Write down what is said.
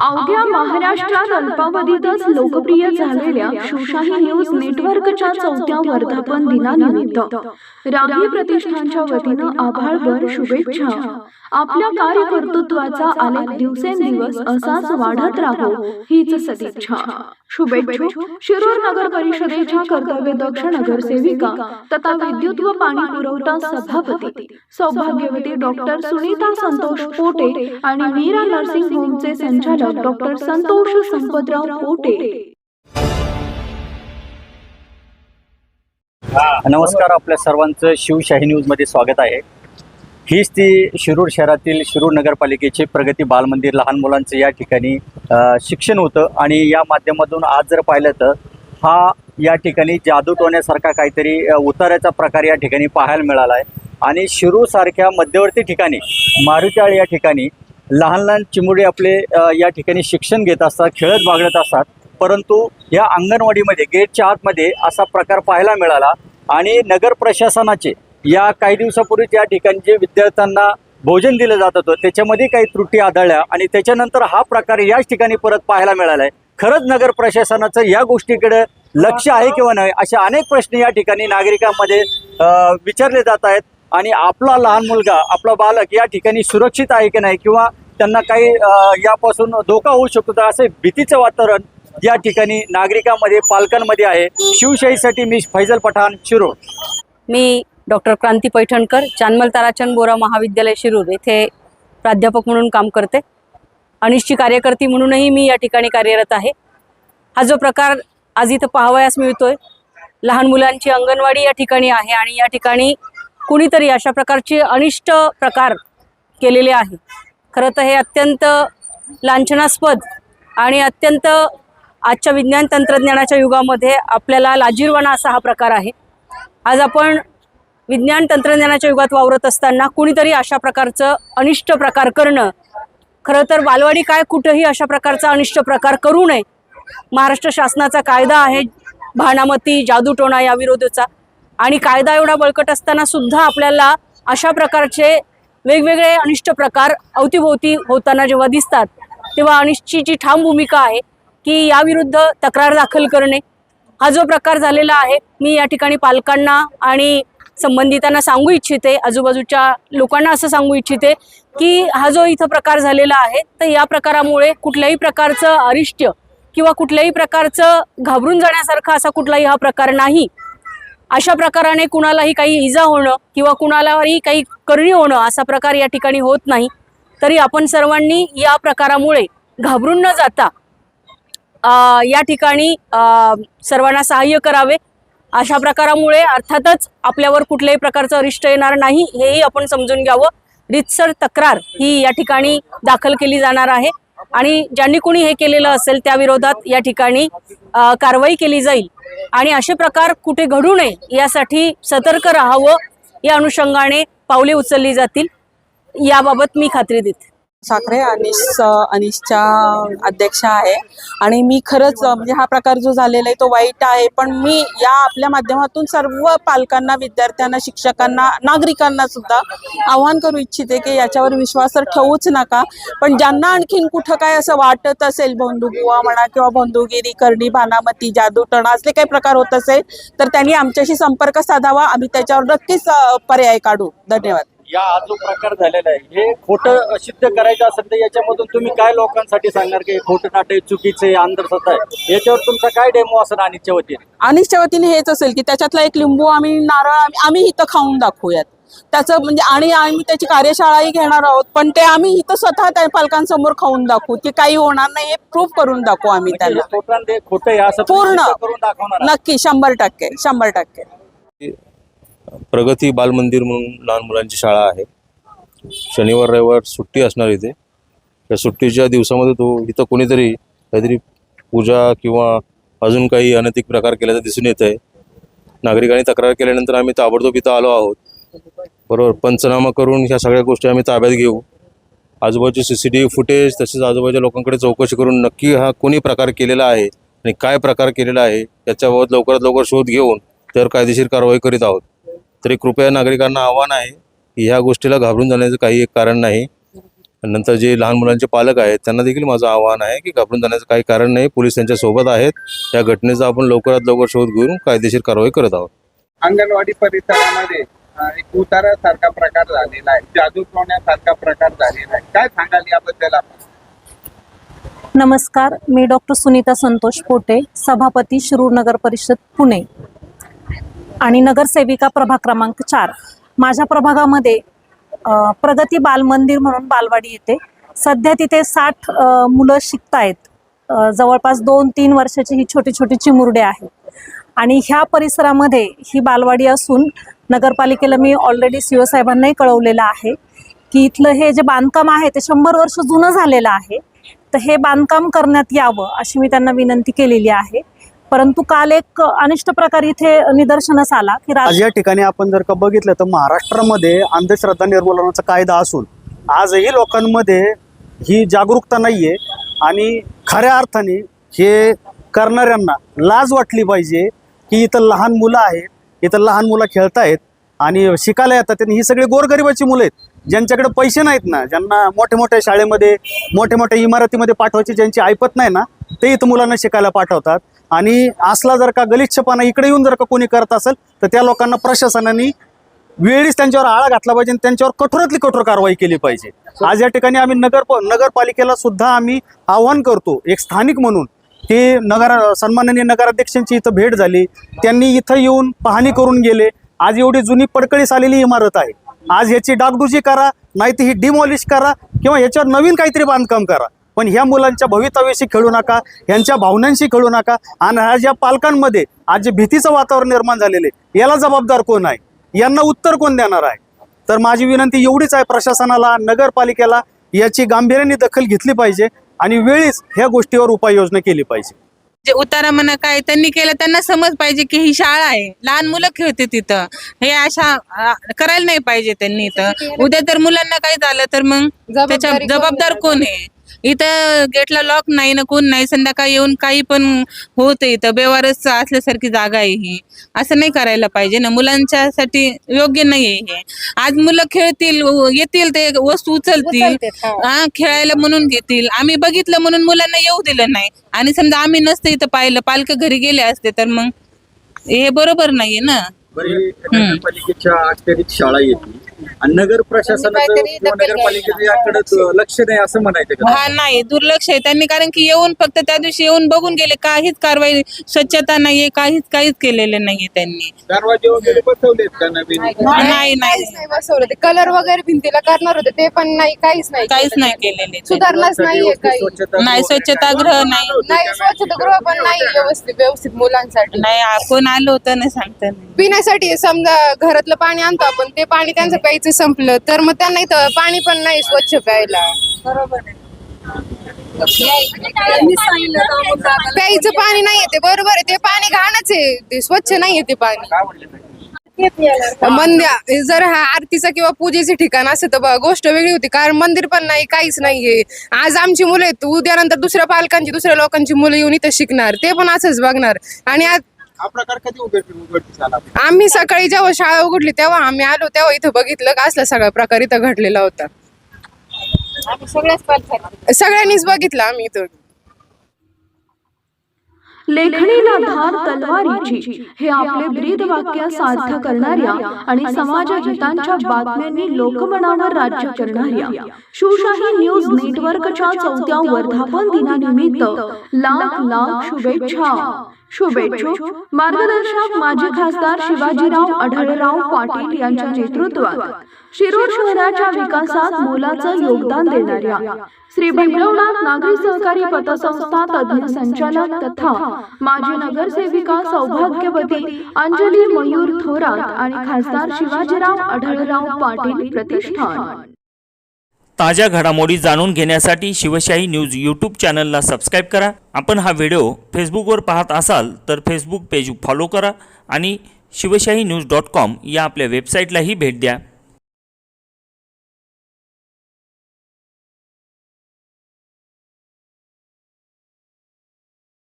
अवघ्या महाराष्ट्रात अल्पावधीतच लोकप्रिय झालेल्या शिवशाही न्यूज नेटवर्कच्या 4थ्या वर्धापन दिनानिमित्त राही प्रतिष्ठानच्या वतीनं आभाळभर शुभेच्छा। आपल्या कार्यकर्तृत्वाचा आलेख दिवसेंदिवस असाच वाढत राहो हीच सदिच्छा। शुभेच्छुक शिरूर नगर परिषदेच्या कर्तव्यदक्ष नगरसेविका तथा विद्युत व पाणी पुरवठा सभापती सौभाग्यवती डॉक्टर सुनीता संतोष पोटे आणि मीरा नर्सिंग होमचे संचालक डॉक्टर संतोष संपतराव पोटे। नमस्कार, आपल्या सर्वांचं शिवशाही न्यूज मध्ये स्वागत आहे। हीच ती शिरूर शहरातील शिरूर नगरपालिकेचे प्रगती बालमंदिर लहान मुलांचं या ठिकाणी शिक्षण होतं आणि या माध्यमातून आज जर पाहिलं तर हा या ठिकाणी जादू टोण्यासारखा काहीतरी उताराचा प्रकार या ठिकाणी पाहायला मिळाला आहे। आणि शिरूर सारख्या मध्यवर्ती ठिकाणी मारुचाळ या ठिकाणी लहान लहान चिमुरडे आपले या ठिकाणी शिक्षण घेत असतात, खेळत बागडत असतात, परंतु या अंगणवाडीमध्ये गेटच्या आतमध्ये असा प्रकार पाहायला मिळाला। आणि नगर प्रशासनाचे या काही दिवसापूर्वी या ठिकाणी जे विद्यार्थ्यांना भोजन दिलं जात होतं त्याच्यामध्ये काही त्रुटी आढळल्या आणि त्याच्यानंतर हा प्रकार याच ठिकाणी परत पाहायला मिळाला आहे। खरंच नगर प्रशासनाचं या गोष्टीकडे लक्ष आहे किंवा नाही असे अनेक प्रश्न या ठिकाणी नागरिकांमध्ये विचारले जात आहेत। आणि आपला लहान मुलगा, आपला बालक या ठिकाणी सुरक्षित आहे की नाही किंवा त्यांना काही यापासून धोका होऊ शकतो तर असे भीतीचं वातावरण या ठिकाणी नागरिकांमध्ये, पालकांमध्ये आहे। शिवशाहीसाठी मी फैजल पठाण, शिरूर। मी डॉक्टर क्रांती पैठणकर, चांदमल ताराचंद बोरा महाविद्यालय शिरूर येथे प्राध्यापक म्हणून काम करते। अनिष्ची कार्यकर्ती म्हणूनही मी या ठिकाणी कार्यरत आहे। हा जो प्रकार आज इथं पाहावयास मिळतोय, लहान मुलांची अंगणवाडी या ठिकाणी आहे आणि या ठिकाणी कुणीतरी अशा प्रकारचे अनिष्ट प्रकार केलेले आहे। खरं तर हे अत्यंत लांछनास्पद आणि अत्यंत आजच्या विज्ञान तंत्रज्ञानाच्या युगामध्ये आपल्याला लाजिरवाणा असा हा प्रकार आहे। आज आपण विज्ञान तंत्रज्ञानाच्या युगात वावरत असताना कुणीतरी अशा प्रकारचं अनिष्ट प्रकार करणं, खरं तर बालवाडी काय कुठेही अशा प्रकारचा अनिष्ट प्रकार करू नये। महाराष्ट्र शासनाचा कायदा आहे भानामती जादूटोणा या विरोधाचा, आणि कायदा एवढा बळकट असताना सुद्धा आपल्याला अशा प्रकारचे वेगवेगळे अनिष्ट प्रकार अवतीभोवती होताना जेव्हा दिसतात तेव्हा अनिष्टची जी ठाम भूमिका आहे की याविरुद्ध तक्रार दाखल करणे। हा जो प्रकार झालेला आहे, मी या ठिकाणी पालकांना आणि संबंधितांना सांगू इच्छिते, आजूबाजूच्या लोकांना असं सांगू इच्छिते की हा जो इथं प्रकार झालेला आहे तर या प्रकारामुळे कुठल्याही प्रकारचं अरिष्ट किंवा कुठल्याही प्रकारचं घाबरून जाण्यासारखा असा कुठलाही हा प्रकार नाही। अशा प्रकाराने कुणालाही काही इजा होणं किंवा कुणालाही काही करणी होणं असा प्रकार या ठिकाणी होत नाही। तरी आपण सर्वांनी या प्रकारामुळे घाबरून न जाता या ठिकाणी सर्वांना सहाय्य करावे। अशा प्रकारामुळे अर्थातच आपल्यावर कुठल्याही प्रकारचं अरिष्ट येणार नाही हेही आपण समजून घ्यावं। रीतसर तक्रार ही या ठिकाणी दाखल केली जाणार आहे आणि ज्यांनी कोणी हे केलेलं असेल त्या विरोधात या ठिकाणी कारवाई केली जाईल आणि असे प्रकार कुठे घडू नये यासाठी सतर्क राहावं, या अनुषंगाने पावले उचलली जातील याबाबत मी खात्री देते। साखरे अनिशच्या अध्यक्षा आहे आणि मी खरंच म्हणजे हा प्रकार जो झालेला आहे तो वाईट आहे, पण मी या आपल्या माध्यमातून सर्व पालकांना, विद्यार्थ्यांना, शिक्षकांना, नागरिकांना सुद्धा आवाहन करू इच्छिते की याच्यावर विश्वास तर ठेवूच नका। पण ज्यांना आणखीन कुठं काय असं वाटत असेल, बंधुबुवा म्हणा किंवा बंधुगिरी करणी, भानामती, जादूटोणा असले काही प्रकार होत असेल तर त्यांनी आमच्याशी संपर्क साधावा, आम्ही त्याच्यावर नक्कीच पर्याय काढू। धन्यवाद। या जो प्रकार झालेला आहे हे खोटं सिद्ध करायचं असेल तर याच्यामधून तुम्ही काय लोकांसाठी सांगणार की खोटं नाटक चुकीचे अंधश्रद्धा आहे, याच्यावर तुमचा काय डेमो असेल अनिशच्या वतीने? अनिशच्या वतीने हेच असेल की त्याच्यातला एक लिंबू आम्ही, नारळ आम्ही इथं खाऊन दाखवूयात त्याचं, म्हणजे आणि आम्ही त्याची कार्यशाळाही घेणार आहोत, पण ते आम्ही इथं स्वतः त्या पालकांसमोर खाऊन दाखवू की काही होणार नाही हे प्रूफ करून दाखवू आम्ही त्यांना। खोटं आहे असं पूर्ण करून दाखवणार नक्की 100%। प्रगती बालमंदिर म्हणून लहान मुलांची शाळा आहे। शनिवार रविवार सुट्टी असणार इथे। त्या सुट्टीच्या दिवसामध्ये इथं कोणीतरी काहीतरी पूजा किंवा अजून काही अनैतिक प्रकार केल्याचं दिसून येत आहे। नागरिकांनी तक्रार केल्यानंतर आम्ही ताबडतोब इथं आलो आहोत। बरोबर, पंचनामा करून ह्या सगळ्या गोष्टी आम्ही ताब्यात घेऊ। आजूबाजूचे CCTV फुटेज तसेच आजूबाजूच्या लोकांकडे चौकशी करून नक्की हा कोणी प्रकार केलेला आहे आणि काय प्रकार केलेला आहे याच्याबाबत लवकरात लवकर शोध घेऊन त्यावर कायदेशीर कारवाई करीत आहोत। तरी कृपया नागरिकांना आव्हान आहे की ह्या गोष्टीला घाबरून जाण्याचं काही एक कारण नाही नंतर जे लहान मुलांचे पालक आहेत त्यांना देखील माझं आवाहन आहे की घाबरून जाण्याचं काही कारण नाही. पोलीस त्यांच्या सोबत आहेत. या घटनेचा आपण लवकरात लवकर शोध घेऊन कायदेशीर कारवाई करत आहोत. अंगणवाडी परिसरामध्ये एक उतारासारखा प्रकार झालेला आहे, जादू टोण्यासारखा प्रकार झालेला आहे. काय सांगाल याबद्दल आपण? नमस्कार, मी डॉक्टर सुनीता संतोष पोटे, सभापती शिरूर नगर परिषद पुणे आणि नगरसेविका प्रभाग क्रमांक 4. माझ्या प्रभागामध्ये प्रगती बालमंदिर म्हणून बालवाडी येते. सध्या तिथे 60 मुलं शिकतायत. जवळपास 2-3 वर्षाची ही छोटी छोटी चिमुरडे आहेत आणि ह्या परिसरामध्ये ही बालवाडी असून नगरपालिकेला मी ऑलरेडी सीओ साहेबांनाही कळवलेलं आहे की इथलं हे जे बांधकाम आहे ते 100 वर्ष जुनं झालेलं आहे. तर हे बांधकाम करण्यात यावं अशी मी त्यांना विनंती केलेली आहे. परंतु काल एक अनिष्ट प्रकार इथे निदर्शनास आला की आज या ठिकाणी आपण जर का बघितलं तर महाराष्ट्रामध्ये अंधश्रद्धा निर्मूलनाचा कायदा असून आजही लोकांमध्ये ही जागरूकता नाहीये आणि खऱ्या अर्थाने हे करणाऱ्यांना लाज वाटली पाहिजे की इथं लहान मुलं आहेत, इथं लहान मुलं खेळतायत आणि शिकायला येतात. आणि ही सगळी गोरगरिबाची मुलं आहेत ज्यांच्याकडे पैसे नाहीत ना, ज्यांना मोठ्या मोठ्या शाळेमध्ये मोठ्या मोठ्या इमारतीमध्ये पाठवायची ज्यांची ऐपत नाही ना, ते इथं मुलांना शिकायला पाठवतात. आणि असला जर का गलिच्छपणा इकडे येऊन जर का कोणी करत असेल तर त्या लोकांना प्रशासनाने वेळीच त्यांच्यावर आळा घातला पाहिजे आणि त्यांच्यावर कठोरातली कठोर कारवाई केली पाहिजे. आज या ठिकाणी आम्ही नगरपालिकेला सुद्धा आम्ही आव्हान करतो एक स्थानिक म्हणून की सन्माननीय नगराध्यक्षांची इथं भेट झाली, त्यांनी इथं येऊन पाहणी करून गेले. आज एवढी जुनी पडकळीस आलेली इमारत आहे, आज ह्याची डागडुजी करा, नाही तर ही डिमॉलिश करा किंवा ह्याच्यावर नवीन काहीतरी बांधकाम करा. पण ह्या मुलांच्या भवितव्याशी खेळू नका, ह्यांच्या भावनांशी खेळू नका. आणि ह्या ज्या पालकांमध्ये आज जे भीतीचं वातावरण निर्माण झालेले याला जबाबदार कोण आहे, यांना उत्तर कोण देणार आहे? तर माझी विनंती एवढीच आहे, प्रशासनाला नगरपालिकेला याची गांभीर्याने दखल घेतली पाहिजे आणि वेळीच ह्या गोष्टीवर उपाययोजना केली पाहिजे. जे उतारा म्हणा काय त्यांनी केलं त्यांना समज पाहिजे की ही शाळा आहे, लहान मुलं खेळते तिथं, हे अशा करायला नाही पाहिजे त्यांनी. इथं उद्या तर मुलांना काही झालं तर मग त्याच्या जबाबदार कोण आहे? इथं गेटला लॉक नाही ना, कोण नाही, संध्याकाळी येऊन काही पण होते. इथं बेवारस असल्यासारखी जागा आहे ही, असं नाही करायला पाहिजे ना, मुलांच्यासाठी योग्य नाही आहे हे. आज मुलं खेळतील, येतील, ते वस्तू उचलतील, खेळायला म्हणून घेतील. आम्ही बघितलं म्हणून मुलांना येऊ दिलं नाही आणि समजा आम्ही नसतं इथं पाहिलं, पालक घरी गेले असते तर मग हे बरोबर नाहीये ना. नगरपालिकेच्या अखत्यारीत शाळा येते आणि नगर प्रशासनाचं किंवा नगरपालिकेचं याकडे लक्ष नाही असं म्हणायचं का? हा, नाही, दुर्लक्ष आहे त्यांनी. कारण की येऊन फक्त त्या दिवशी येऊन बघून गेले, काहीच कारवाई, स्वच्छता नाहीये, काहीच केलेलं नाहीये त्यांनी. दरवाजे वगैरे बसवलेत का नवीन? नाही बसवलं. ते कलर वगैरे भिंतीला करणार होते ते पण नाही, काहीच नाही केलेले. सुधारणाच नाहीये काही. नाही, स्वच्छतागृह नाही, स्वच्छतागृह पण नाही व्यवस्थित मुलांसाठी. नाही, कोण आलं होतं ना सांगता नाही. पिण्यासाठी समजा घरातलं पाणी आणतो आपण, ते पाणी त्यांचं प्यायचं संपलं तर मग त्यांना इथं पाणी पण नाही स्वच्छ प्यायला. प्यायचं पाणी नाहीये ते, बरोबर आहे, ते पाणी घाणच आहे, ते स्वच्छ नाहीये ते पाणी. मंदिर जर हा आरतीचा किंवा पूजेचे ठिकाण असतं तर गोष्ट वेगळी होती, कारण मंदिर पण नाही, काहीच नाहीये. आज आमची मुलं आहेत, उद्यानंतर दुसऱ्या पालकांची, दुसऱ्या लोकांची मुलं येऊन इथं शिकणार, ते पण असंच बघणार. आणि आज हा प्रकार कधी उघडकीस आला? आम्ही सकाळी जेव्हा शाळा उघडली तेव्हा आम्ही आलो, तेव्हा इथं बघितलं का असला सगळा प्रकार इथं घडलेला होता. सगळ्यांनीच बघितलं आम्ही इथं. लेखणीला धार तलवारीची हे आपले ब्रीद वाक्य सार्थ करणाऱ्या आणि समाजहितांच्या बातम्यांनी लोकमनावर राज्य करणाऱ्या शिवशाही न्यूज नेटवर्कच्या 4थ्या वर्धापन दिनानिमित्त लाख शुभेच्छा. शुभेच्छुक मार्गदर्शक माजी खासदार शिवाजीराव आढळराव पाटील यांच्या नेतृत्वात शिरूर शहराच्या विकासात मोलाचं योगदान देणाऱ्या श्री भैरवनाथ नागरी सहकारी पतसंस्था तज्ञ संचालक तथा माजी नगरसेविका सौभाग्यवती अंजली मयूर थोरात आणि खासदार शिवाजीराव आढळराव पाटील प्रतिष्ठान. ताज्या घडामोडी जाणून घेण्यासाठी शिवशाही न्यूज यूट्यूब चॅनलला सबस्क्राईब करा. आपण हा व्हिडिओ फेसबुकवर पाहत असाल तर फेसबुक पेज फॉलो करा आणि शिवशाही न्यूज.com या आपल्या वेबसाईटलाही भेट द्या.